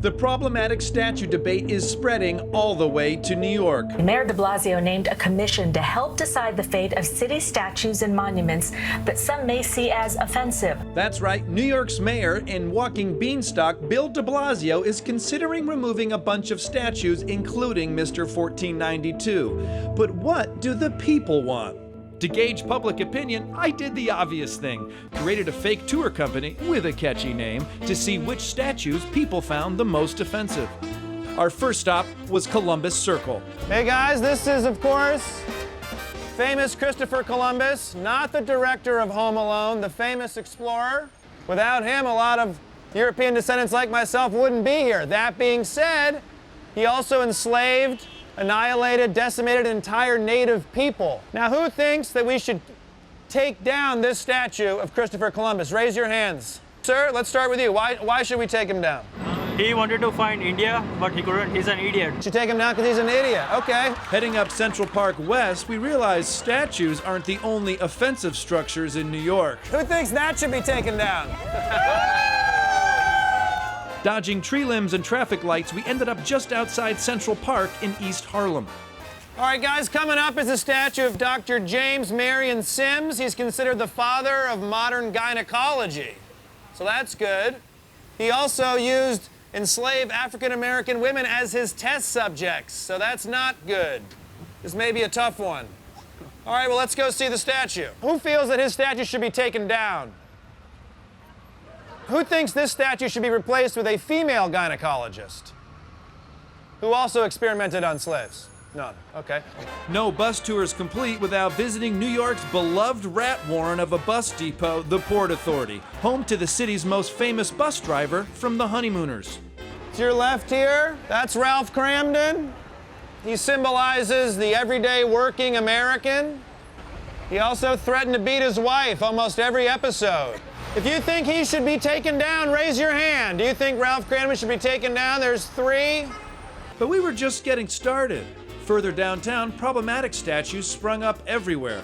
The problematic statue debate is spreading all the way to New York. Mayor de Blasio named a commission to help decide the fate of city statues and monuments that some may see as offensive. That's right, New York's mayor and walking beanstalk, Bill de Blasio, is considering removing a bunch of statues, including Mr. 1492. But what do the people want? To gauge public opinion, I did the obvious thing. Created a fake tour company with a catchy name to see which statues people found the most offensive. Our first stop was Columbus Circle. Hey guys, this is, of course, famous Christopher Columbus, not the director of Home Alone, the famous explorer. Without him, a lot of European descendants like myself wouldn't be here. That being said, he also enslaved, annihilated, decimated entire native people. Now, who thinks that we should take down this statue of Christopher Columbus? Raise your hands. Sir, let's start with you. Why should we take him down? He wanted to find India, but he couldn't. He's an idiot. Should take him down because he's an idiot. Okay. Heading up Central Park West, we realized statues aren't the only offensive structures in New York. Who thinks that should be taken down? Dodging tree limbs and traffic lights, we ended up just outside Central Park in East Harlem. All right, guys, coming up is a statue of Dr. James Marion Sims. He's considered the father of modern gynecology, so that's good. He also used enslaved African-American women as his test subjects, so that's not good. This may be a tough one. All right, well, let's go see the statue. Who feels that his statue should be taken down? Who thinks this statue should be replaced with a female gynecologist who also experimented on slaves? None. Okay. No bus tour is complete without visiting New York's beloved rat warren of a bus depot, the Port Authority, home to the city's most famous bus driver from the Honeymooners. To your left here, that's Ralph Kramden. He symbolizes the everyday working American. He also threatened to beat his wife almost every episode. If you think he should be taken down, raise your hand. Do you think Ralph Kramden should be taken down? There's 3. But we were just getting started. Further downtown, problematic statues sprung up everywhere.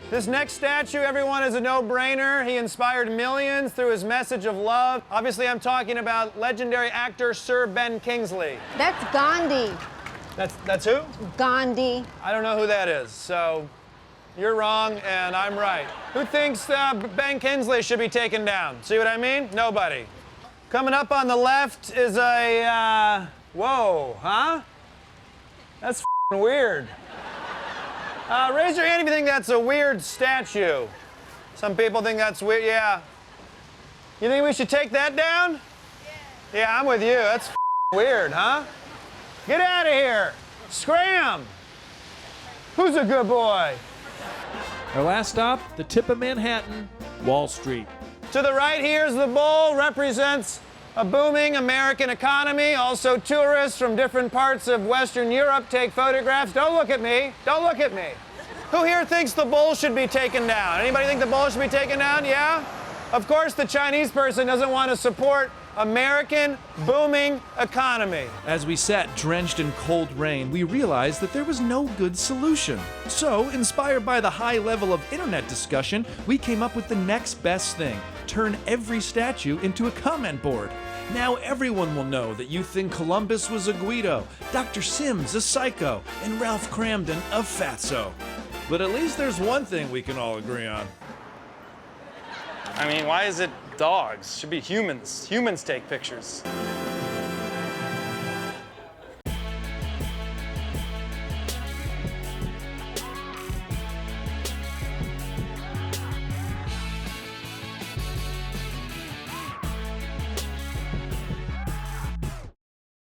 This next statue, everyone, is a no-brainer. He inspired millions through his message of love. Obviously, I'm talking about legendary actor Sir Ben Kingsley. That's Gandhi. That's who? Gandhi. I don't know who that is, so you're wrong and I'm right. Who thinks Ben Kingsley should be taken down? See what I mean? Nobody. Coming up on the left is a, whoa, huh? That's f***ing weird. Raise your hand if you think that's a weird statue. Some people think that's weird, yeah. You think we should take that down? Yeah, I'm with you. That's f***ing weird, huh? Get out of here. Scram. Who's a good boy? Our last stop, the tip of Manhattan, Wall Street. To the right here's the bull, represents a booming American economy. Also, tourists from different parts of Western Europe take photographs. Don't look at me. Don't look at me. Who here thinks the bull should be taken down? Anybody think the bull should be taken down? Yeah? Of course, the Chinese person doesn't want to support American booming economy. As we sat drenched in cold rain, we realized that there was no good solution. So, inspired by the high level of internet discussion, we came up with the next best thing: turn every statue into a comment board. Now everyone will know that you think Columbus was a Guido, Dr. Sims a psycho, and Ralph Kramden a fatso. But at least there's one thing we can all agree on. I mean, why is it dogs? Should be humans. Humans take pictures.